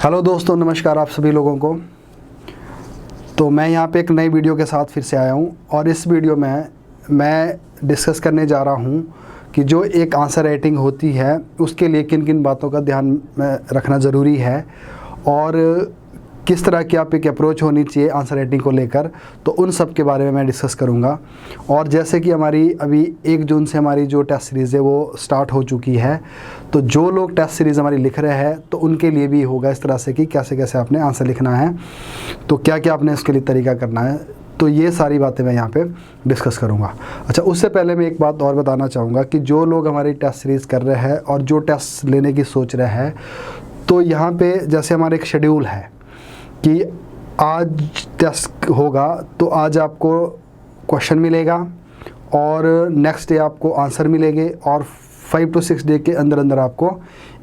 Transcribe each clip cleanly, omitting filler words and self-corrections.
Hello दोस्तों, नमस्कार आप सभी लोगों को। तो मैं यहाँ पे एक नई वीडियो के साथ फिर से आया हूँ और इस वीडियो में मैं डिस्कस करने जा रहा हूँ कि जो एक आंसर राइटिंग होती है उसके लिए किन किन बातों का ध्यान में रखना ज़रूरी है और किस तरह की आप एक अप्रोच होनी चाहिए आंसर राइटिंग को लेकर। तो उन सब के बारे में मैं डिस्कस करूँगा। और जैसे कि हमारी अभी 1 जून से हमारी जो टेस्ट सीरीज़ है वो स्टार्ट हो चुकी है, तो जो लोग टेस्ट सीरीज़ हमारी लिख रहे हैं तो उनके लिए भी होगा इस तरह से कि कैसे कैसे आपने आंसर लिखना है, तो क्या क्या आपने इसके लिए तरीका करना है। तो ये सारी बातें मैं यहाँ पे डिस्कस करूँगा। अच्छा, उससे पहले मैं एक बात और बताना चाहूँगा कि जो लोग हमारी टेस्ट सीरीज़ कर रहे हैं और जो टेस्ट लेने की सोच रहे हैं, तो यहाँ पे जैसे हमारा एक शेड्यूल है कि आज टेस्ट होगा तो आज आपको क्वेश्चन मिलेगा और नेक्स्ट डे आपको आंसर मिलेंगे और 5 to 6 डे के अंदर अंदर आपको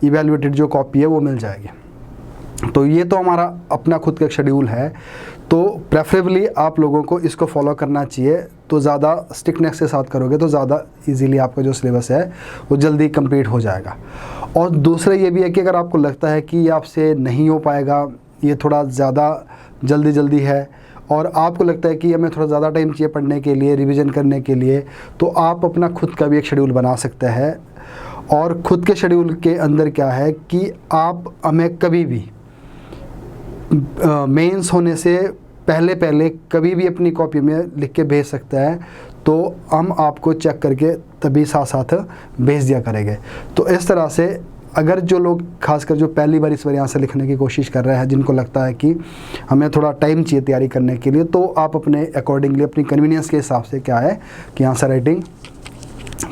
इवैल्यूएटेड जो कॉपी है वो मिल जाएगी। तो ये तो हमारा अपना खुद का शेड्यूल है, तो प्रेफरेबली आप लोगों को इसको फॉलो करना चाहिए। तो ज़्यादा स्टिकनेस के साथ करोगे तो ज़्यादा इजीली आपका जो सिलेबस है वो जल्दी कंप्लीट हो जाएगा। और दूसरा ये भी है कि अगर आपको लगता है कि ये आपसे नहीं हो पाएगा, ये थोड़ा ज़्यादा जल्दी है और आपको लगता है कि हमें थोड़ा ज़्यादा टाइम चाहिए पढ़ने के लिए, रिवीजन करने के लिए, तो आप अपना खुद का भी एक शेड्यूल बना सकते हैं। और ख़ुद के शेड्यूल के अंदर क्या है कि आप हमें कभी भी मेंस होने से पहले कभी भी अपनी कॉपी में लिख के भेज सकते हैं, तो हम आपको चेक करके तभी साथ भेज दिया करेंगे। तो इस तरह से अगर जो लोग खासकर जो पहली बार इस बार आंसर लिखने की कोशिश कर रहे हैं, जिनको लगता है कि हमें थोड़ा टाइम चाहिए तैयारी करने के लिए, तो आप अपने अकॉर्डिंगली अपनी कन्वीनियंस के हिसाब से क्या है कि आंसर राइटिंग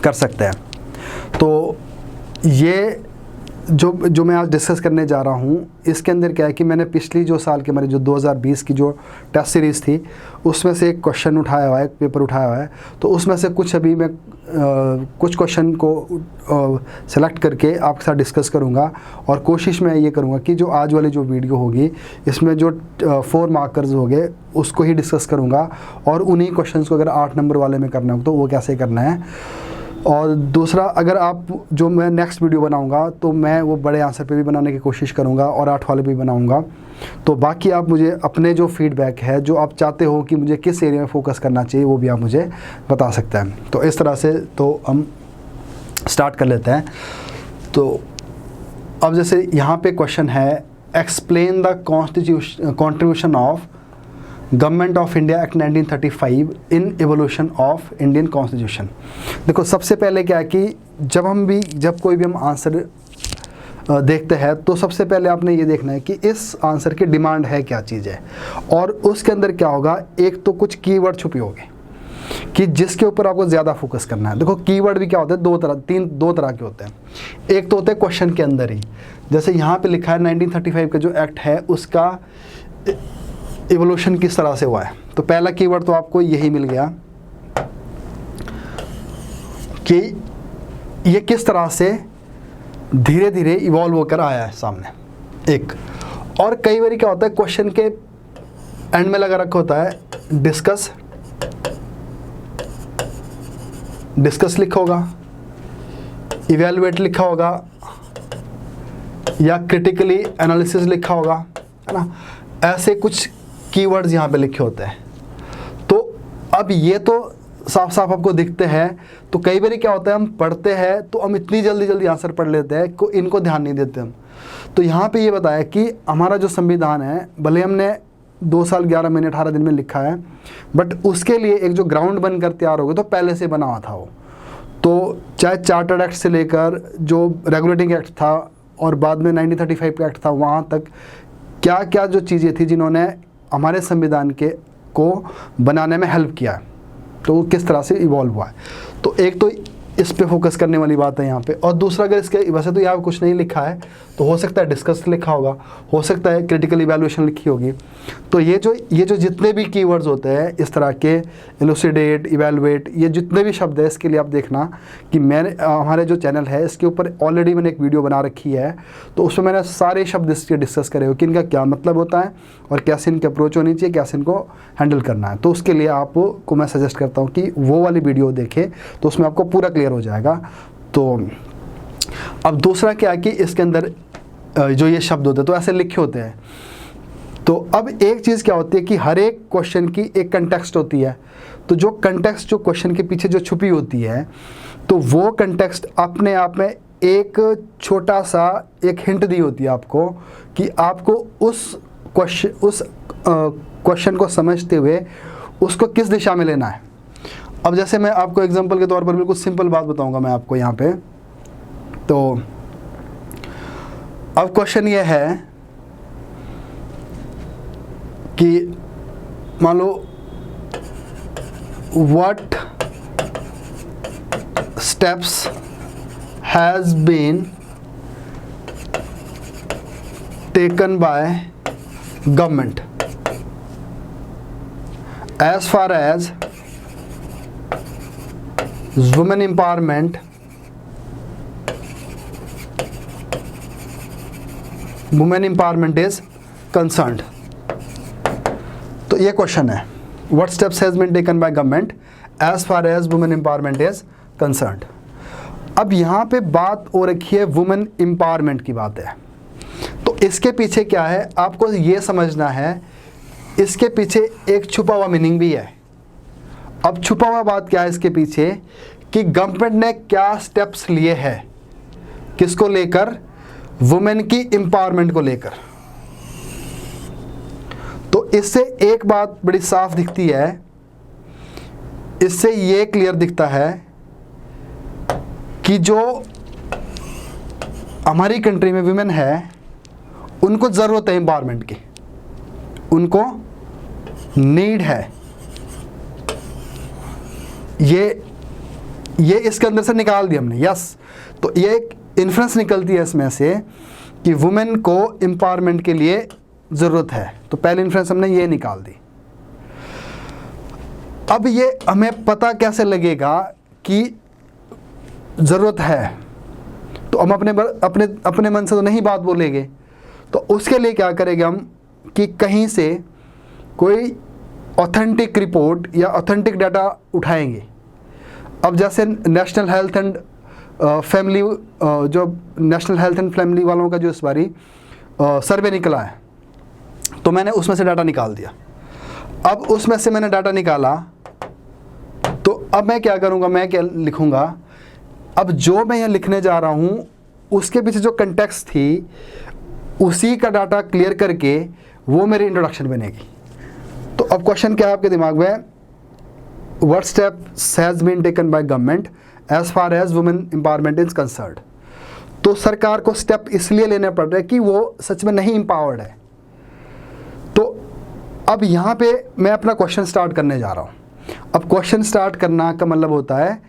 कर सकते हैं। तो ये जो मैं आज डिस्कस करने जा रहा हूँ, इसके अंदर क्या है कि मैंने पिछली जो साल के हमारी जो 2020 की जो टेस्ट सीरीज़ थी उसमें से एक क्वेश्चन उठाया हुआ है, एक पेपर उठाया हुआ है। तो उसमें से कुछ अभी मैं कुछ क्वेश्चन को सेलेक्ट करके आपके साथ डिस्कस करूँगा और कोशिश मैं ये करूँगा कि जो आज वाली जो वीडियो होगी इसमें जो 4 मार्कर्स हो गए उसको ही डिस्कस करूँगा और उन्हीं क्वेश्चंस को अगर 8 नंबर वाले में करना हो तो वो कैसे करना है। और दूसरा, अगर आप जो मैं नेक्स्ट वीडियो बनाऊंगा तो मैं वो बड़े आंसर पे भी बनाने की कोशिश करूंगा और 8 वाले भी बनाऊंगा। तो बाकी आप मुझे अपने जो फीडबैक है, जो आप चाहते हो कि मुझे किस एरिया में फोकस करना चाहिए, वो भी आप मुझे बता सकते हैं। तो इस तरह से तो हम स्टार्ट कर लेते हैं। तो अब जैसे यहाँ पे क्वेश्चन है, explain the contribution of government of India act 1935 in evolution of Indian constitution. देखो, सबसे पहले क्या है कि जब कोई भी हम आंसर देखते हैं तो सबसे पहले आपने ये देखना है कि इस आंसर की डिमांड है क्या चीज़ है, और उसके अंदर क्या होगा, एक तो कुछ कीवर्ड छुपे होंगे कि जिसके ऊपर आपको ज़्यादा फोकस करना है। देखो, कीवर्ड भी क्या होते हैं, दो तरह के होते हैं। एक तो होते हैं क्वेश्चन के अंदर ही, जैसे यहाँ पे लिखा है 1935 का जो एक्ट है उसका इवोल्यूशन किस तरह से हुआ है। तो पहला कीवर्ड तो आपको यही मिल गया कि ये किस तरह से धीरे धीरे इवॉल्व होकर आया है सामने एक। और कई बार क्या होता है, क्वेश्चन के एंड में लगा रखा होता है डिस्कस लिखा होगा, इवैल्यूएट लिखा होगा या क्रिटिकली एनालिसिस लिखा होगा, है ना। ऐसे कुछ कीवर्ड्स यहाँ पे लिखे होते हैं। तो अब ये तो साफ साफ आपको दिखते हैं। तो कई बार क्या होता है, हम पढ़ते हैं तो हम इतनी जल्दी आंसर पढ़ लेते हैं को इनको ध्यान नहीं देते हम। तो यहाँ पे ये बताया कि हमारा जो संविधान है, भले हमने 2 साल 11 महीने 18 दिन में लिखा है, बट उसके लिए एक जो ग्राउंड बनकर तैयार हो गया तो पहले से बना हुआ था वो। तो चाहे चार्टर्ड एक्ट से लेकर जो रेगुलेटिंग एक्ट था और बाद में 1935 का एक्ट था, वहाँ तक क्या क्या जो चीज़ें थी जिन्होंने हमारे संविधान को बनाने में हेल्प किया, तो वो किस तरह से इवॉल्व हुआ है। तो एक तो इस पे फोकस करने वाली बात है यहाँ पे। और दूसरा, अगर इसके वैसे तो यहाँ कुछ नहीं लिखा है, तो हो सकता है डिस्कस लिखा होगा, हो सकता है क्रिटिकल इवैल्यूएशन लिखी होगी। तो ये जो जितने भी कीवर्ड्स होते हैं इस तरह के, इलुसिडेट, इवैल्यूएट, ये जितने भी शब्द है, इसके लिए आप देखना कि मैंने हमारे जो चैनल है इसके ऊपर ऑलरेडी मैंने एक वीडियो बना रखी है। तो उसमें मैंने सारे शब्द इसके डिस्कस करे हो कि इनका क्या मतलब होता है और कैसे इनकी अप्रोच होनी चाहिए, कैसे इनको हैंडल करना है। तो उसके लिए आपको मैं सजेस्ट करता हूँ कि वो वाली वीडियो देखें, तो उसमें आपको पूरा क्लियर हो जाएगा। तो अब दूसरा क्या है कि इसके अंदर जो ये शब्द होते हैं, तो ऐसे लिखे होते हैं। तो अब एक चीज़ क्या होती है कि हर एक क्वेश्चन की एक कंटेक्स्ट होती है, तो जो कंटेक्स्ट जो क्वेश्चन के पीछे जो छुपी होती है, तो वो कंटेक्स्ट अपने आप में एक छोटा सा एक हिंट दी होती है आपको कि आपको उस क्वेश्चन को समझते हुए उसको किस दिशा में लेना है। अब जैसे मैं आपको एग्जांपल के तौर पर बिल्कुल सिंपल बात बताऊंगा मैं आपको यहाँ पे। तो अब क्वेश्चन ये है कि मान लो what steps has been taken by government as far as women empowerment is concerned। तो ये क्वेश्चन है, what steps has been taken by government as far as women empowerment is concerned। अब यहाँ पे बात हो रखी है वुमेन एम्पावरमेंट की बात है, तो इसके पीछे क्या है आपको ये समझना है, इसके पीछे एक छुपा हुआ मीनिंग भी है। अब छुपा हुआ बात क्या है इसके पीछे कि गवर्नमेंट ने क्या स्टेप्स लिए हैं, किसको लेकर, वुमेन की एम्पावरमेंट को लेकर। तो इससे एक बात बड़ी साफ दिखती है, इससे ये क्लियर दिखता है कि जो हमारी कंट्री में वुमेन है उनको ज़रूरत है एम्पावरमेंट की, उनको नीड है। ये इसके अंदर से निकाल दिया हमने, यस। तो ये एक इन्फ्रेंस निकलती है इसमें से कि वुमेन को एम्पावरमेंट के लिए ज़रूरत है, तो पहले इन्फ्रेंस हमने ये निकाल दी। अब ये हमें पता कैसे लगेगा कि ज़रूरत है, तो हम अपने मन से तो नहीं बात बोलेंगे, तो उसके लिए क्या करेंगे हम कि कहीं से कोई ऑथेंटिक रिपोर्ट या ऑथेंटिक डाटा उठाएंगे। अब जैसे नेशनल हेल्थ एंड फैमिली जो नेशनल हेल्थ एंड फैमिली वालों का जो इस बारी सर्वे निकला है, तो मैंने उसमें से डाटा निकाल दिया। अब उसमें से मैंने डाटा निकाला, तो अब मैं क्या करूँगा, मैं क्या लिखूँगा, अब जो मैं यहाँ लिखने जा रहा हूँ उसके पीछे जो कंटेक्स्ट थी उसी का डाटा क्लियर करके वो मेरी इंट्रोडक्शन बनेगी। तो अब क्वेश्चन क्या है आपके दिमाग में, what steps has been taken by government as far as women empowerment is concerned. तो सरकार को स्टेप इसलिए लेने पड़ रहे हैं कि वो सच में नहीं एम्पावर्ड है। तो अब यहाँ पे मैं अपना क्वेश्चन स्टार्ट करने जा रहा हूँ। अब क्वेश्चन स्टार्ट करना का मतलब होता है,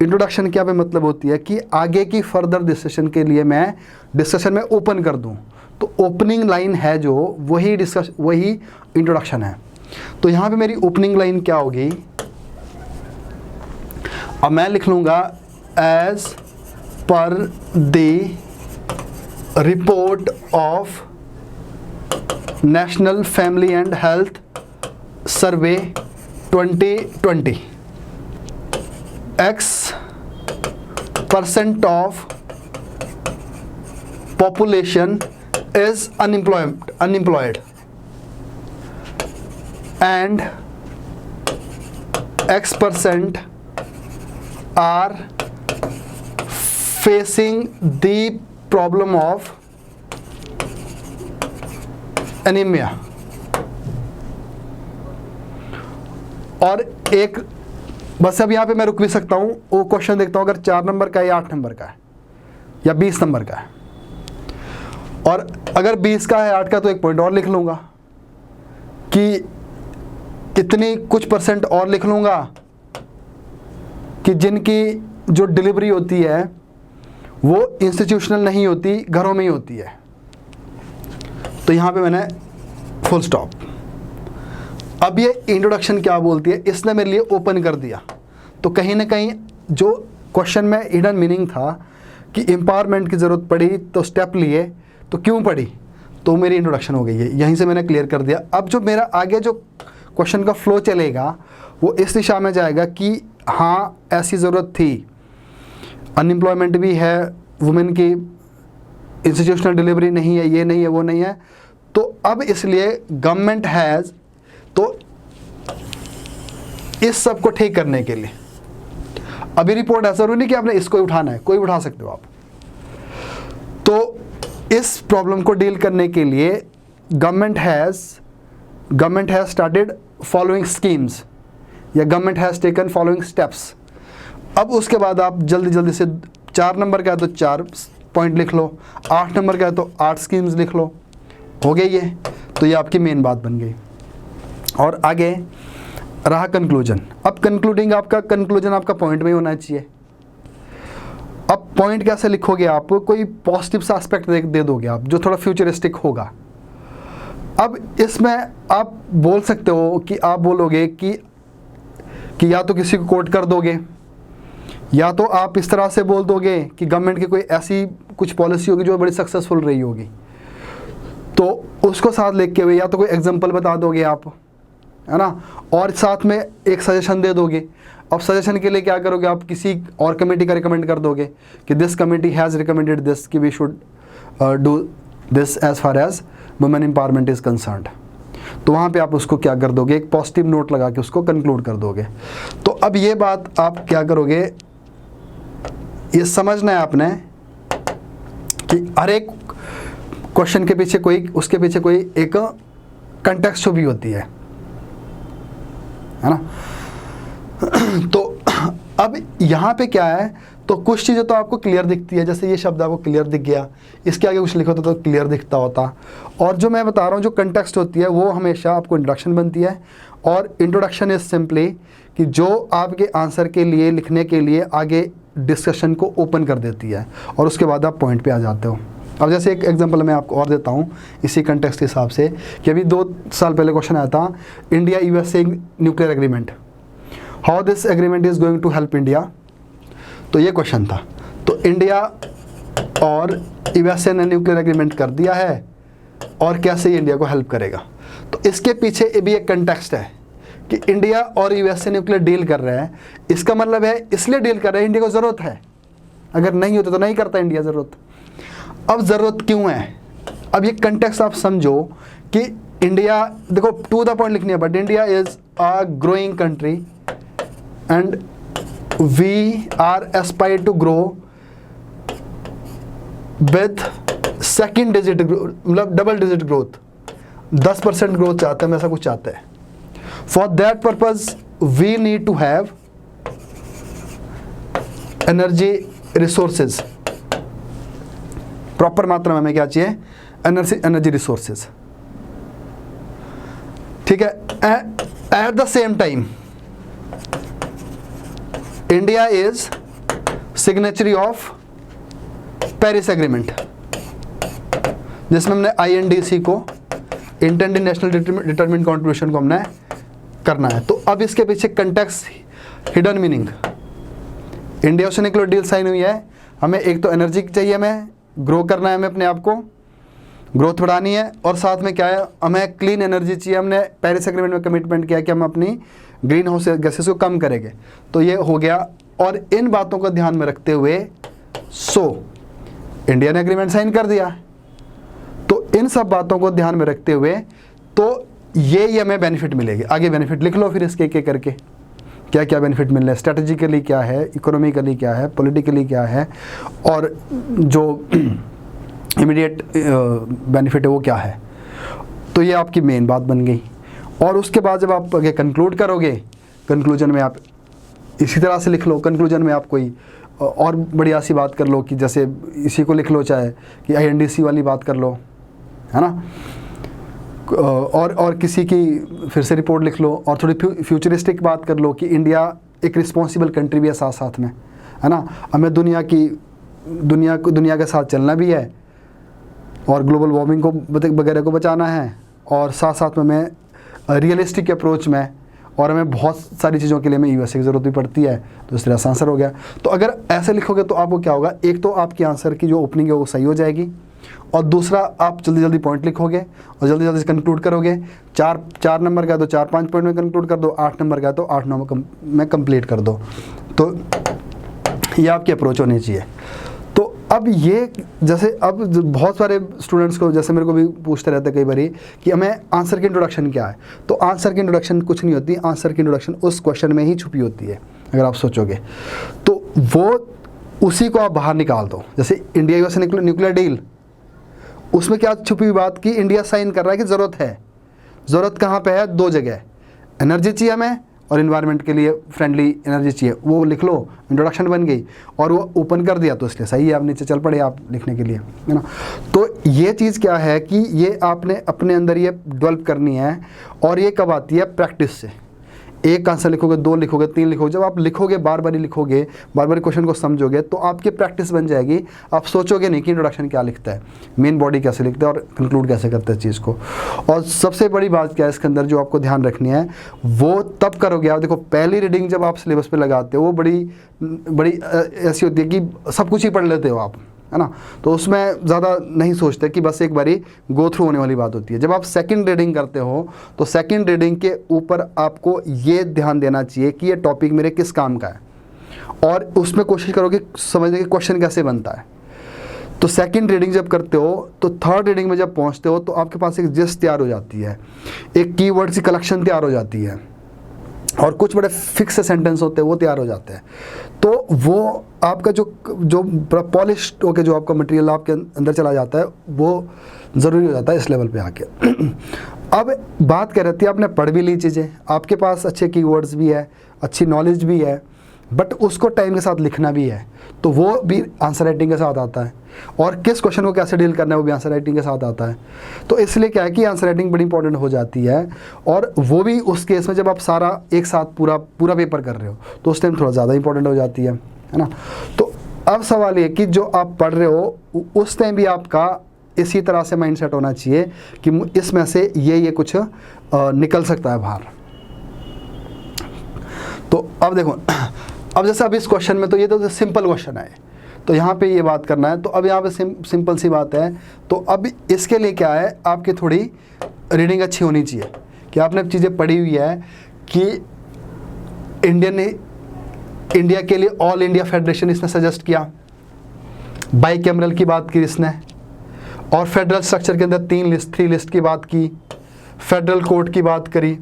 इंट्रोडक्शन क्या पे मतलब होती है कि आगे की फर्दर डिस्कशन के लिए मैं डिस्कशन में ओपन कर दूँ, तो ओपनिंग लाइन है जो वही इंट्रोडक्शन है। तो यहाँ पे मेरी ओपनिंग लाइन क्या होगी, अब मैं लिख लूँगा as per the report of national family and health survey 2020 X% of population is unemployed and X% are facing the problem of anemia। और एक बस अब यहाँ पे मैं रुक भी सकता हूँ, वो क्वेश्चन देखता हूँ अगर 4 नंबर का है या 8 नंबर का है या 20 नंबर का है, और अगर 20 का है 8 का तो एक पॉइंट और लिख लूँगा कि इतनी कुछ % और लिख लूँगा कि जिनकी जो डिलीवरी होती है वो इंस्टीट्यूशनल नहीं होती, घरों में ही होती है। तो यहाँ पे मैंने फुल स्टॉप। अब ये इंट्रोडक्शन क्या बोलती है, इसने मेरे लिए ओपन कर दिया। तो कहीं ना कहीं जो क्वेश्चन में हिडन मीनिंग था कि एम्पावरमेंट की ज़रूरत पड़ी तो स्टेप लिए, तो क्यों पड़ी, तो मेरी इंट्रोडक्शन हो गई है, यहीं से मैंने क्लियर कर दिया। अब जो मेरा आगे जो क्वेश्चन का फ्लो चलेगा वो इस दिशा में जाएगा कि हाँ ऐसी ज़रूरत थी, अनएम्प्लॉयमेंट भी है वुमेन की इंस्टीट्यूशनल डिलीवरी नहीं है, ये नहीं है, वो नहीं है। तो अब इसलिए गवर्नमेंट हैज़, तो इस सब को ठीक करने के लिए अभी रिपोर्ट है, जरूरी नहीं कि आपने इसको ही उठाना है, कोई उठा सकते हो आप। तो इस प्रॉब्लम को डील करने के लिए government has started following schemes, या government has taken following steps. अब उसके बाद आप जल्दी जल्दी से 4 नंबर का है तो 4 पॉइंट लिख लो, 8 नंबर का है तो 8 स्कीम्स लिख लो, हो गई ये। तो ये आपकी मेन बात बन गई। और आगे रहा कंक्लूजन। अब कंक्लूडिंग कंक्लूजन आपका पॉइंट में ही होना चाहिए। अब पॉइंट कैसे लिखोगे आप, कोई पॉजिटिव सा एस्पेक्ट दे दोगे आप जो थोड़ा फ्यूचरिस्टिक होगा। अब इसमें आप बोल सकते हो कि आप बोलोगे कि या तो किसी को कोट कर दोगे, या तो आप इस तरह से बोल दोगे कि गवर्नमेंट की कोई ऐसी कुछ पॉलिसी होगी जो बड़ी सक्सेसफुल रही होगी, तो उसको साथ लेके हुए या तो कोई एग्जांपल बता दोगे आप, है ना, और साथ में एक सजेशन दे दोगे। अब सजेशन के लिए क्या करोगे आप, किसी और कमेटी का रिकमेंड कर दोगे कि this committee has recommended this, कि we should do this as far as women empowerment is concerned. तो वहाँ पे आप उसको क्या कर दोगे, एक पॉजिटिव नोट लगा के उसको कंक्लूड कर दोगे। तो अब ये बात आप क्या करोगे, ये समझना है आपने कि हर एक क्वेश्चन के पीछे कोई, उसके पीछे कोई एक कंटेक्स्ट भी होती है ना। तो अब यहाँ पे क्या है, तो कुछ चीज़ें तो आपको क्लियर दिखती है, जैसे ये शब्द आपको क्लियर दिख गया, इसके आगे कुछ लिखा होता तो क्लियर दिखता होता। और जो मैं बता रहा हूँ जो कंटेक्स्ट होती है वो हमेशा आपको इंट्रोडक्शन बनती है, और इंट्रोडक्शन इज सिंपली कि जो आपके आंसर के लिए लिखने के लिए आगे डिस्कशन को ओपन कर देती है, और उसके बाद आप पॉइंट पे आ जाते हो। अब जैसे एक एग्जांपल मैं आपको और देता हूँ इसी कंटेक्स्ट के हिसाब से, कि अभी 2 साल पहले क्वेश्चन आया था, India USA nuclear agreement, how this agreement is going to help India. तो ये क्वेश्चन था। तो इंडिया और यूएसए ने न्यूक्लियर एग्रीमेंट कर दिया है, और कैसे ये इंडिया को हेल्प करेगा। तो इसके पीछे भी एक कंटेक्स्ट है कि इंडिया और यूएसए न्यूक्लियर डील कर रहे हैं, इसका मतलब है इसलिए डील कर रहे हैं, इंडिया को ज़रूरत है, अगर नहीं होता तो नहीं करता इंडिया ज़रूरत। अब ज़रूरत क्यों है, अब ये कंटेक्स्ट आप समझो कि इंडिया, देखो टू द पॉइंट लिखनी है, but India is a growing country and we are aspire to grow with second digit, मतलब डबल डिजिट ग्रोथ, 10% ग्रोथ चाहते हैं, हम ऐसा कुछ चाहते हैं। For that purpose we need to have energy resources, proper मात्रा में हमें क्या चाहिए, एनर्जी रिसोर्सेज, ठीक है। At the same time India is signatory of Paris agreement, जिसमें हमने INDC को, इंटेंडेड नेशनल डिटरमिन्ड कंट्रीब्यूशन को हमने करना है। तो अब इसके पीछे कंटेक्स्ट, हिडन मीनिंग, इंडिया से निकलो डील साइन हुई है, हमें एक तो एनर्जी चाहिए, हमें ग्रो करना है, हमें अपने आप को ग्रोथ बढ़ानी है, और साथ में क्या है, हमें क्लीन एनर्जी चाहिए। हमने पेरिस एग्रीमेंट में कमिटमेंट किया कि हम अपनी ग्रीन हाउस गैसेस को कम करेंगे, तो ये हो गया। और इन बातों को ध्यान में रखते हुए इंडिया ने एग्रीमेंट साइन कर दिया, तो इन सब बातों को ध्यान में रखते हुए तो ये हमें बेनिफिट मिलेगी। आगे बेनिफिट लिख लो फिर इसके एक एक करके, क्या क्या बेनिफिट मिल रहे हैं, स्ट्रेटेजिकली क्या है, इकोनॉमिकली क्या है, पॉलिटिकली क्या है, और जो इमीडिएट बेनिफिट है वो क्या है। तो ये आपकी मेन बात बन गई। और उसके बाद जब आप आगे कंक्लूड करोगे, कंक्लूजन में आप इसी तरह से लिख लो, कंक्लूजन में आप कोई और बढ़िया सी बात कर लो, कि जैसे इसी को लिख लो, चाहे कि INDC वाली बात कर लो, है ना, और किसी की फिर से रिपोर्ट लिख लो, और थोड़ी फ्यूचरिस्टिक बात कर लो कि इंडिया एक रिस्पॉन्सिबल कंट्री भी है साथ साथ में, है ना, हमें दुनिया के साथ चलना भी है, और ग्लोबल वार्मिंग को वगैरह को बचाना है, और साथ साथ में हमें रियलिस्टिक अप्रोच में, और हमें बहुत सारी चीज़ों के लिए हमें यूएसए की ज़रूरत भी पड़ती है। तो इस तरह से आंसर हो गया। तो अगर ऐसे लिखोगे तो आपको क्या होगा, एक तो आपकी आंसर की जो ओपनिंग है वो सही हो जाएगी, और दूसरा आप जल्दी जल्दी पॉइंट लिखोगे और जल्दी जल्दी कंक्लूड करोगे। 4 नंबर का तो 4-5 पॉइंट में कंक्लूड कर दो, 8 नंबर का तो 8-9 में कंप्लीट कर दो। तो ये आपकी अप्रोच होनी चाहिए। तो अब ये जैसे अब बहुत सारे स्टूडेंट्स को, जैसे मेरे को भी पूछते रहते कई बारी कि हमें आंसर की इंट्रोडक्शन क्या है, तो आंसर की इंट्रोडक्शन कुछ नहीं होती, आंसर की इंट्रोडक्शन उस क्वेश्चन में ही छुपी होती है। अगर आप सोचोगे तो वो उसी को आप बाहर निकाल दो। जैसे इंडिया यूएस न्यूक्लियर डील, उसमें क्या छुपी हुई बात कि इंडिया साइन कर रहा है कि ज़रूरत है। ज़रूरत कहाँ पे है? दो जगह, एनर्जी चाहिए हमें और इन्वायरमेंट के लिए फ्रेंडली एनर्जी चाहिए, वो लिख लो, इंट्रोडक्शन बन गई और वो ओपन कर दिया, तो इसलिए सही है, आप नीचे चल पड़े आप लिखने के लिए, है ना। तो ये चीज़ क्या है कि ये आपने अपने अंदर ये डेवलप करनी है, और ये कब आती है? प्रैक्टिस से। एक आंसर लिखोगे, दो लिखोगे, तीन लिखोगे, जब आप लिखोगे, बार बार लिखोगे, बार बार क्वेश्चन को समझोगे, तो आपकी प्रैक्टिस बन जाएगी। आप सोचोगे नहीं कि इंट्रोडक्शन क्या लिखता है, मेन बॉडी कैसे लिखता है और कंक्लूड कैसे करता है चीज़ को। और सबसे बड़ी बात क्या है इसके अंदर जो आपको ध्यान रखनी है, वो तब करोगे आप। देखो, पहली रीडिंग जब आप सिलेबस पे लगाते हो वो बड़ी ऐसी होती है कि सब कुछ ही पढ़ लेते हो आप, है ना, तो उसमें ज़्यादा नहीं सोचते कि बस एक बारी गो थ्रू होने वाली बात होती है। जब आप सेकंड रीडिंग करते हो तो सेकंड रीडिंग के ऊपर आपको ये ध्यान देना चाहिए कि ये टॉपिक मेरे किस काम का है, और उसमें कोशिश करो कि समझने कि क्वेश्चन कैसे बनता है। तो सेकंड रीडिंग जब करते हो तो थर्ड रीडिंग में जब पहुंचते हो तो आपके पास एक जिस्ट तैयार हो जाती है, एक कीवर्ड्स की कलेक्शन तैयार हो जाती है, और कुछ बड़े फिक्स सेंटेंस होते हैं वो तैयार हो जाते हैं। तो वो आपका जो पॉलिश होकर जो आपका मटेरियल आपके अंदर चला जाता है वो ज़रूरी हो जाता है इस लेवल पे आके। अब बात कर रही थी, आपने पढ़ भी ली चीज़ें, आपके पास अच्छे कीवर्ड्स भी है, अच्छी नॉलेज भी है, बट उसको टाइम के साथ लिखना भी है, तो वो भी आंसर राइटिंग के साथ आता है। और किस क्वेश्चन को कैसे डील करना है वो भी आंसर राइटिंग के साथ आता है। तो इसलिए क्या है कि आंसर राइटिंग बड़ी इंपॉर्टेंट हो जाती है, और वो भी उस केस में जब आप सारा एक साथ पूरा पेपर कर रहे हो तो उस टाइम थोड़ा ज़्यादा इंपॉर्टेंट हो जाती है ना। तो अब सवाल ये कि जो आप पढ़ रहे हो उस टाइम भी आपका इसी तरह से माइंड सेट होना चाहिए कि इसमें से ये कुछ निकल सकता है बाहर। तो अब देखो, अब जैसे अब इस क्वेश्चन में तो ये तो सिंपल क्वेश्चन है, तो यहाँ पे ये बात करना है, तो अब यहाँ पे सिंपल सी बात है। तो अब इसके लिए क्या है, आपकी थोड़ी रीडिंग अच्छी होनी चाहिए कि आपने चीज़ें पढ़ी हुई है कि इंडिया के लिए ऑल इंडिया फेडरेशन इसने सजेस्ट किया, बाइकैमरल की बात की इसने, और फेडरल स्ट्रक्चर के अंदर थ्री लिस्ट की बात की, फेडरल कोर्ट की बात करी,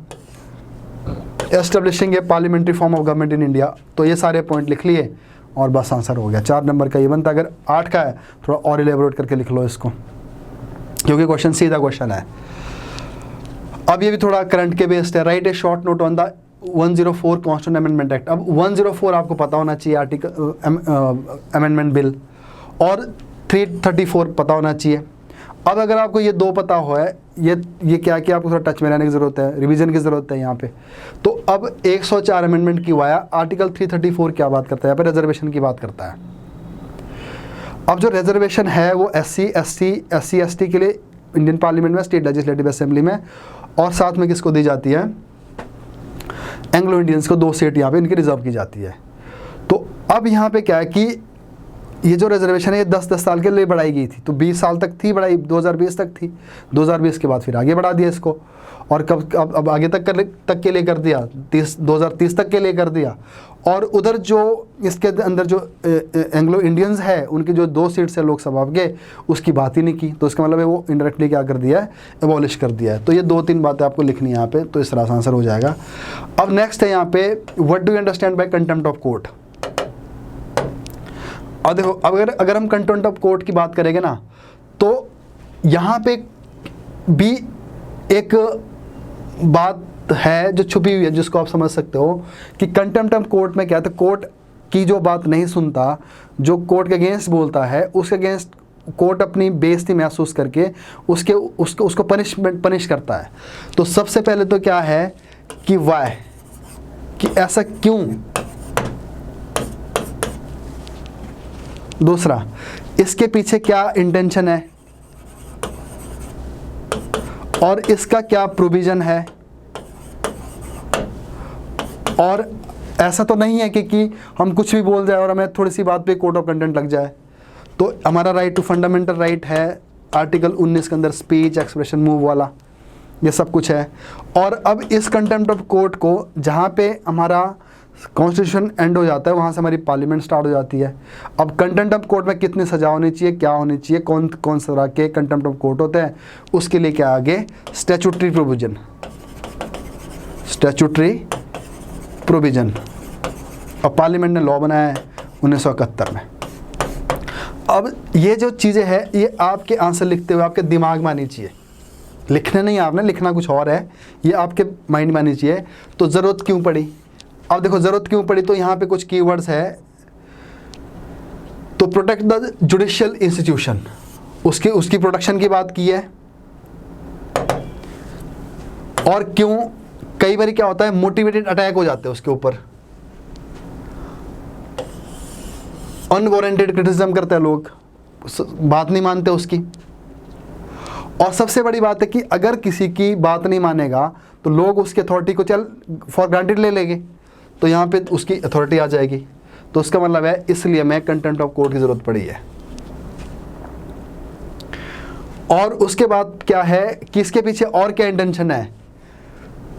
establishing A parliamentary form of government in India. तो ये सारे पॉइंट लिख लिए और बस आंसर हो गया। 4 नंबर का ये बनता। अगर 8 का है थोड़ा और इलेबोरेट करके लिख लो इसको, क्योंकि क्वेश्चन सीधा क्वेश्चन है। अब ये भी थोड़ा करंट के बेस्ड है। Right A short note on the 104 constitution amendment act. अब 104 आपको पता होना चाहिए, आर्टिकल अमेंडमेंट बिल, और 334 पता होना चाहिए। अब अगर आपको ये 2 पता हो है, ये क्या कि आपको थोड़ा टच में रहने की ज़रूरत है, रिवीजन की ज़रूरत है यहाँ पे। तो अब 104 अमेंडमेंट की हुआ, आर्टिकल 334 क्या बात करता है? यहाँ पे रिजर्वेशन की बात करता है। अब जो रिजर्वेशन है वो SC ST के लिए इंडियन पार्लियामेंट में, स्टेट लेजिस्लेटिव असेंबली में, और साथ में किसको दी जाती है? एंग्लो इंडियंस को 2 सीट यहाँ पे इनकी रिजर्व की जाती है। तो अब यहाँ पे क्या है कि ये जो रिजर्वेशन है ये 10-10 साल के लिए बढ़ाई गई थी, तो 20 साल तक थी बढ़ाई, 2020 तक थी, 2020 के बाद फिर आगे बढ़ा दिया इसको, और कब अब आगे तक के लिए कर दिया, 2030 तक के लिए कर दिया। और उधर जो इसके अंदर जो एंग्लो इंडियंस है उनकी जो 2 सीट्स है लोकसभा के, उसकी बात ही नहीं की। तो इसका मतलब है वो इनडायरेक्टली क्या कर दिया है? एबॉलिश कर दिया है। तो ये 2-3 बातें आपको लिखनी है यहाँ पे, तो इस तरह से आंसर हो जाएगा। अब नेक्स्ट है यहाँ पे, what do you understand by contempt of court. और देखो, अगर हम कंटेम्प्ट ऑफ कोर्ट की बात करेंगे ना, तो यहाँ पे भी एक बात है जो छुपी हुई है, जिसको आप समझ सकते हो कि कंटेम्प्ट ऑफ कोर्ट में क्या था। कोर्ट की जो बात नहीं सुनता, जो कोर्ट के अगेंस्ट बोलता है, उसके अगेंस्ट कोर्ट अपनी बेइज्जती महसूस करके उसको पनिश करता है। तो सबसे पहले तो क्या है कि वाई, कि ऐसा क्यों। दूसरा, इसके पीछे क्या इंटेंशन है और इसका क्या प्रोविजन है। और ऐसा तो नहीं है कि हम कुछ भी बोल जाए और हमें थोड़ी सी बात पे कोड ऑफ कंटेंट लग जाए। तो हमारा राइट टू फंडामेंटल राइट है, आर्टिकल 19 के अंदर स्पीच, एक्सप्रेशन, मूव वाला, ये सब कुछ है। और अब इस कंटेम्प्ट ऑफ कोर्ट को, जहाँ पे हमारा कॉन्स्टिट्यूशन एंड हो जाता है, वहाँ से हमारी पार्लियामेंट स्टार्ट हो जाती है। अब कंटेम्प्ट ऑफ कोर्ट में कितनी सज़ा होनी चाहिए, क्या होनी चाहिए, कौन कौन से तरह के कंटेम्प्ट ऑफ कोर्ट होते हैं, उसके लिए क्या आगे स्टैट्यूटरी प्रोविज़न, स्टैट्यूटरी प्रोविज़न। अब पार्लियामेंट ने लॉ बनाया है 1971 में। अब ये जो चीज़ें हैं ये आपके आंसर लिखते हुए आपके दिमाग में आनी चाहिए, लिखने नहीं, आपने लिखना कुछ और है, ये आपके माइंड में आनी चाहिए। तो ज़रूरत क्यों पड़ी, अब देखो ज़रूरत क्यों पड़ी, तो यहाँ पे कुछ कीवर्ड्स है। तो प्रोटेक्ट द जुडिशियल इंस्टीट्यूशन, उसकी प्रोटेक्शन की बात की है। और क्यों, कई बार क्या होता है मोटिवेटेड अटैक हो जाते हैं उसके ऊपर, अनवारंटेड क्रिटिसिज्म करते हैं लोग, बात नहीं मानते उसकी। और सबसे बड़ी बात है कि अगर किसी की बात नहीं मानेगा तो लोग उसकी अथॉरिटी को चल फॉर ग्रांटेड ले लेंगे, तो यहाँ पे उसकी अथॉरिटी आ जाएगी। तो उसका मतलब है इसलिए मैं कंटेम्प्ट ऑफ कोर्ट की ज़रूरत पड़ी है। और उसके बाद क्या है कि इसके पीछे और क्या इंटेंशन है,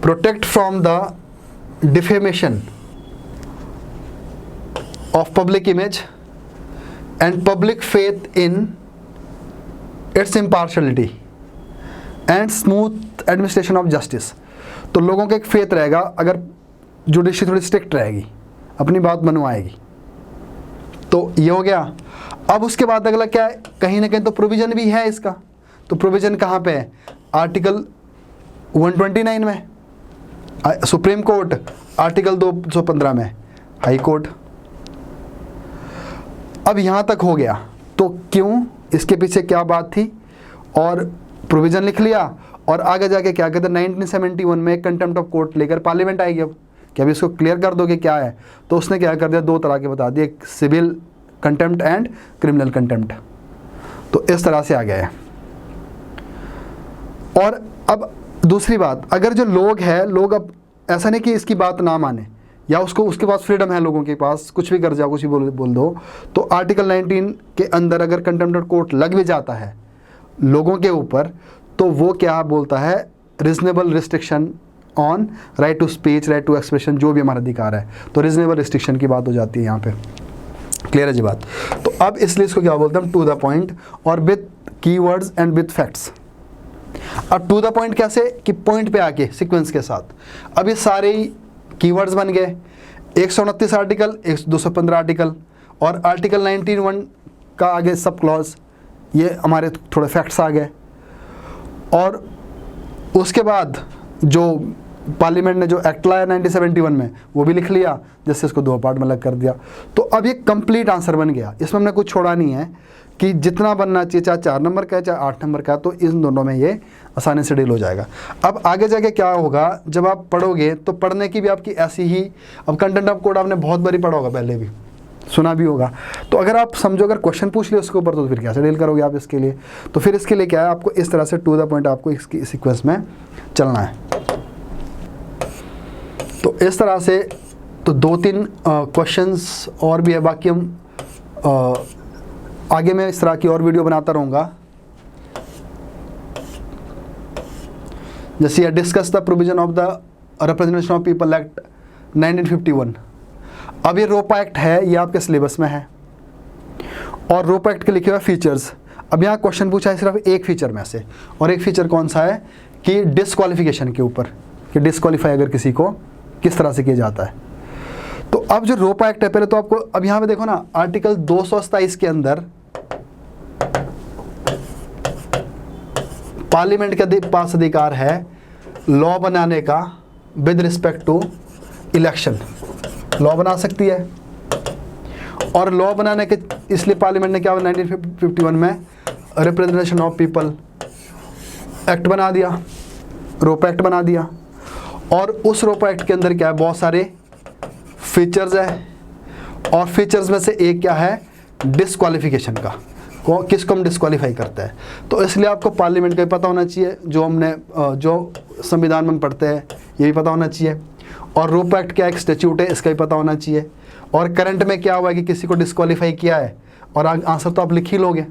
protect from the defamation of public image and public faith in its impartiality and smooth administration of justice. तो लोगों का एक फेथ रहेगा अगर जुडिशरी थोड़ी स्ट्रिक्ट रहेगी, अपनी बात मनवाएगी। तो ये हो गया। अब उसके बाद अगला क्या है, कहीं ना कहीं तो प्रोविज़न भी है इसका। तो प्रोविज़न कहाँ पे है, आर्टिकल 129 में सुप्रीम कोर्ट, आर्टिकल 215 में हाई कोर्ट। अब यहाँ तक हो गया, तो क्यों, इसके पीछे क्या बात थी, और प्रोविज़न लिख लिया। और आगे जाके क्या कहते हैं 1971 में कंटेम्प्ट ऑफ कोर्ट लेकर पार्लियामेंट आएगी। अब कि अभी इसको क्लियर कर दोगे क्या है, तो उसने क्या कर दिया, दो तरह के बता दिए, civil contempt and criminal contempt. तो इस तरह से आ गया है। और अब दूसरी बात, अगर जो लोग हैं, लोग अब ऐसा नहीं कि इसकी बात ना माने या उसको, उसके पास फ्रीडम है, लोगों के पास कुछ भी कर जाओ, कुछ भी बोल दो, तो आर्टिकल 19 के अंदर अगर कंटेम्प्ट ऑफ कोर्ट लग भी जाता है लोगों के ऊपर, तो वो क्या बोलता है, reasonable restriction on right to speech, right to expression, जो भी हमारा अधिकार है। तो रीजनेबल रिस्ट्रिक्शन की बात हो जाती है यहाँ पे। क्लियर है जी बात। तो अब इसलिए इसको क्या बोलते हैं, टू द पॉइंट और with keywords and with facts. अब टू द पॉइंट कैसे, कि पॉइंट पे आके सीक्वेंस के साथ। अब ये सारे कीवर्ड्स बन गए, 129 आर्टिकल, 215 आर्टिकल और आर्टिकल 19(1) का आगे सब क्लॉज, ये हमारे थोड़े फैक्ट्स आ गए। और उसके बाद जो पार्लियामेंट ने जो एक्ट लाया 1971 में, वो भी लिख लिया, जिससे इसको दो पार्ट में अलग कर दिया। तो अब ये कंप्लीट आंसर बन गया, इसमें हमने कुछ छोड़ा नहीं है कि जितना बनना चाहिए, चाहे 4 नंबर का है चाहे 8 नंबर का, तो इन दोनों में ये आसानी से डील हो जाएगा। अब आगे जाके क्या होगा, जब आप पढ़ोगे तो पढ़ने की भी आपकी ऐसी ही, अब कंटेंट ऑफ कोड आपने बहुत बारी पढ़ा होगा, पहले भी सुना भी होगा। तो अगर आप समझो, अगर क्वेश्चन पूछ लिया उसके ऊपर, तो फिर कैसे डील करोगे आप इसके लिए। तो फिर इसके लिए क्या है, आपको इस तरह से टू द पॉइंट आपको इसकी सीक्वेंस में चलना है। तो इस तरह से तो 2-3 क्वेश्चंस और भी है, बाकी हम आगे मैं इस तरह की और वीडियो बनाता रहूँगा। जैसे discuss the provision of the representation of people act 1951। अब ये रोपा एक्ट है, ये आपके सिलेबस में है, और रोपा एक्ट के लिखे हुए फीचर्स। अब यहाँ क्वेश्चन पूछा है सिर्फ एक फीचर में से, और एक फीचर कौन सा है कि डिस्क्वालिफिकेशन के ऊपर, कि डिस्क्वालीफाई अगर किसी को किस तरह से किया जाता है। तो अब जो रोपा एक्ट है, पहले तो आपको अब यहाँ पे देखो ना, आर्टिकल 227 के अंदर पार्लियामेंट के पास अधिकार है लॉ बनाने का with respect to election, law बना सकती है। और लॉ बनाने के इसलिए पार्लियामेंट ने क्या 1951 में रिप्रेजेंटेशन ऑफ पीपल एक्ट बना दिया, रोपा एक्ट बना दिया। और उस रोपा एक्ट के अंदर क्या है, बहुत सारे फीचर्स है, और फीचर्स में से एक क्या है, डिस्क्वालिफिकेशन का, किसको हम डिस्क्वालीफाई करते हैं। तो इसलिए आपको पार्लियामेंट का भी पता होना चाहिए, जो हमने जो संविधान में पढ़ते हैं ये भी पता होना चाहिए, और रोपा एक्ट क्या एक स्टैट्यूट है, इसका भी पता होना चाहिए, और करंट में क्या हुआ है कि किसी को डिस्क्वालीफाई किया है, और आंसर तो आप लिख ही लोगे।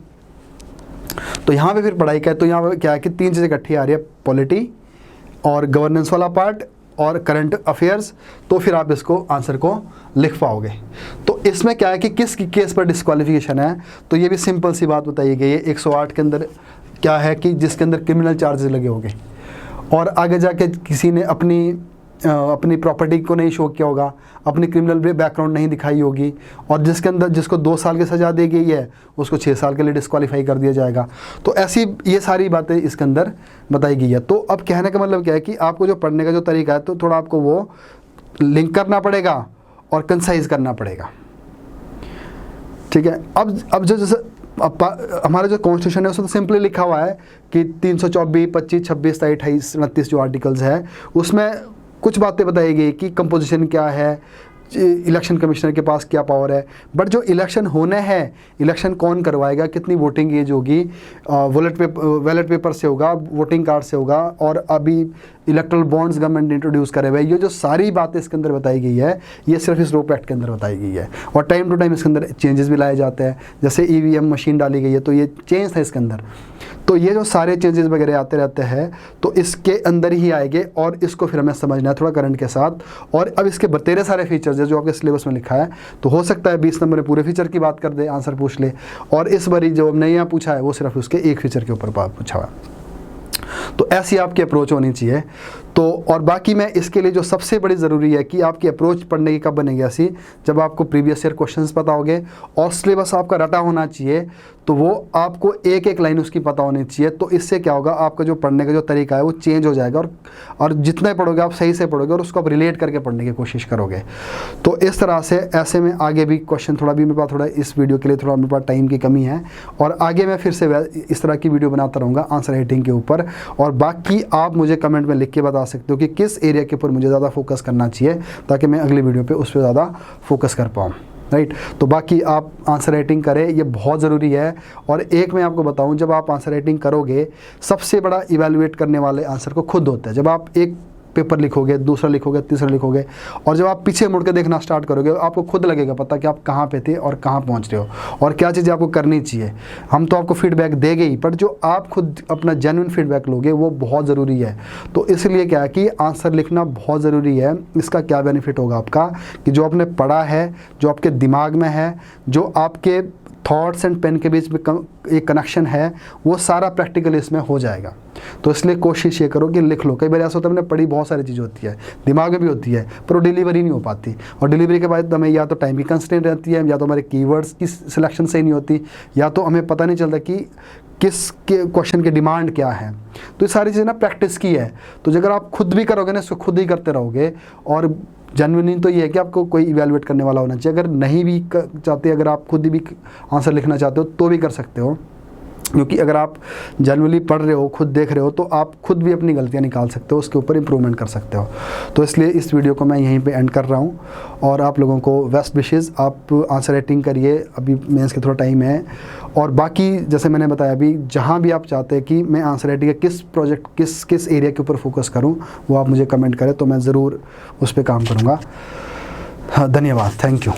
तो यहाँ पे फिर पढ़ाई का है, तो यहाँ पे क्या है कि 3 चीज़ें इकट्ठी आ रही है, पॉलिटी और गवर्नेंस वाला पार्ट और करंट अफेयर्स, तो फिर आप इसको आंसर को लिख पाओगे। तो इसमें क्या है कि किस केस पर डिस्क्वालिफिकेशन है, तो ये भी सिंपल सी बात बताई गई है। 108 के अंदर क्या है कि जिसके अंदर क्रिमिनल चार्जेस लगे होंगे और आगे जाके किसी ने अपनी प्रॉपर्टी को नहीं शो किया होगा, अपनी क्रिमिनल बैकग्राउंड नहीं दिखाई होगी, और जिसके अंदर जिसको 2 साल की सज़ा दी गई है उसको 6 साल के लिए डिस्क्वालीफाई कर दिया जाएगा। तो ऐसी ये सारी बातें इसके अंदर बताई गई है। तो अब कहने का मतलब क्या है कि आपको जो पढ़ने का जो तरीका है, तो थोड़ा आपको वो लिंक करना पड़ेगा और कंसाइज करना पड़ेगा, ठीक है। अब जो जैसे हमारा जो कॉन्स्टिट्यूशन है उसमें तो सिंपली लिखा हुआ है कि 324, 25, 26, 28, 29 जो आर्टिकल्स है उसमें कुछ बातें बताई गई कि कंपोजिशन क्या है, इलेक्शन कमिश्नर के पास क्या पावर है, बट जो इलेक्शन होने हैं, इलेक्शन कौन करवाएगा, कितनी वोटिंग एज होगी, बैलेट पेपर से होगा, वोटिंग कार्ड से होगा, और अभी इलेक्ट्रल बॉन्ड्स गवर्नमेंट ने इंट्रोड्यूस करे हुए, ये जो सारी बातें इसके अंदर बताई गई है ये सिर्फ इस रोप एक्ट के अंदर बताई गई है। और टाइम टू टाइम इसके अंदर चेंजेस भी लाए जाते हैं, जैसे EVM मशीन डाली गई है तो ये चेंज था इसके अंदर। तो ये जो सारे चेंजेस वगैरह आते रहते हैं तो इसके अंदर ही आएंगे, और इसको फिर हमें समझना है थोड़ा करंट के साथ। और अब इसके बतेरे सारे फीचर्स है जो आपके सिलेबस में लिखा है, तो हो सकता है 20 नंबर में पूरे फीचर की बात कर दे, आंसर पूछ ले, और इस बारी जो हमने यहाँ पूछा है वो सिर्फ उसके एक फीचर के ऊपर पूछा हुआ है। तो ऐसी आपकी अप्रोच होनी चाहिए। तो और बाकी मैं इसके लिए जो सबसे बड़ी ज़रूरी है कि आपकी अप्रोच पढ़ने की कब बनेगी ऐसी, जब आपको प्रीवियस ईयर क्वेश्चंस पता होंगे और सिलेबस आपका रटा होना चाहिए, तो वो आपको एक एक लाइन उसकी पता होनी चाहिए। तो इससे क्या होगा, आपका जो पढ़ने का जो तरीका है वो चेंज हो जाएगा, और जितना पढ़ोगे आप सही से पढ़ोगे और उसको आप रिलेट करके पढ़ने की कोशिश करोगे। तो इस तरह से ऐसे में आगे भी क्वेश्चन थोड़ा भी मेरे पास थोड़ा इस वीडियो के लिए थोड़ा मेरे पास टाइम की कमी है, और आगे मैं फिर से इस तरह की वीडियो बनाता रहूँगा आंसर राइटिंग के ऊपर। और बाकी आप मुझे कमेंट में लिख के बता सकते हो कि किस एरिया के ऊपर मुझे ज़्यादा फोकस करना चाहिए, ताकि मैं अगली वीडियो पे उस पर ज़्यादा फोकस कर पाऊँ, राइट। तो बाकी आप आंसर राइटिंग करें, ये बहुत ज़रूरी है। और एक मैं आपको बताऊं, जब आप आंसर राइटिंग करोगे सबसे बड़ा इवैल्यूएट करने वाले आंसर को खुद होता है। जब आप एक पेपर लिखोगे, दूसरा लिखोगे, तीसरा लिखोगे, और जब आप पीछे मुड़ के देखना स्टार्ट करोगे आपको खुद लगेगा पता कि आप कहाँ पे थे और कहाँ पहुँच रहे हो और क्या चीज़ें आपको करनी चाहिए। हम तो आपको फीडबैक देंगे ही, पर जो आप खुद अपना जेन्युइन फीडबैक लोगे वो बहुत ज़रूरी है। तो इसलिए क्या है कि आंसर लिखना बहुत ज़रूरी है। इसका क्या बेनिफिट होगा आपका कि जो आपने पढ़ा है, जो आपके दिमाग में है, जो आपके थॉट्स एंड पेन के बीच में एक कनेक्शन है, वो सारा प्रैक्टिकल इसमें हो जाएगा। तो इसलिए कोशिश ये करो कि लिख लो। कई बार ऐसा होता है, मैंने पढ़ी बहुत सारी चीज़ होती है, दिमाग में भी होती है, पर वो डिलीवरी नहीं हो पाती, और डिलीवरी के बाद हमें या तो टाइम की कंस्ट्रेंट रहती है, या तो हमारे कीवर्ड्स की सिलेक्शन सही नहीं होती, या तो हमें पता नहीं चलता कि किस के क्वेश्चन की डिमांड क्या है। तो ये सारी चीज़ें ना प्रैक्टिस की है। तो अगर आप खुद भी करोगे ना, इसको खुद ही करते रहोगे, और जेन्युइनली तो ये है कि आपको कोई इवैल्यूएट करने वाला होना चाहिए। अगर नहीं भी चाहते, अगर आप खुद भी आंसर लिखना चाहते हो तो भी कर सकते हो, क्योंकि अगर आप जेन्युइनली पढ़ रहे हो, खुद देख रहे हो, तो आप खुद भी अपनी गलतियां निकाल सकते हो, उसके ऊपर इंप्रूवमेंट कर सकते हो। तो इसलिए इस वीडियो को मैं यहीं पे एंड कर रहा हूं, और आप लोगों को बेस्ट विशेज़। आप आंसर राइटिंग करिए, अभी मेंस के थोड़ा टाइम है। और बाकी जैसे मैंने बताया अभी, जहाँ भी आप चाहते हैं कि मैं आंसर राइटिंग का किस प्रोजेक्ट किस एरिया के ऊपर फोकस करूँ, वो आप मुझे कमेंट करें, तो मैं ज़रूर उस पर काम करूँगा। हाँ, धन्यवाद, थैंक यू।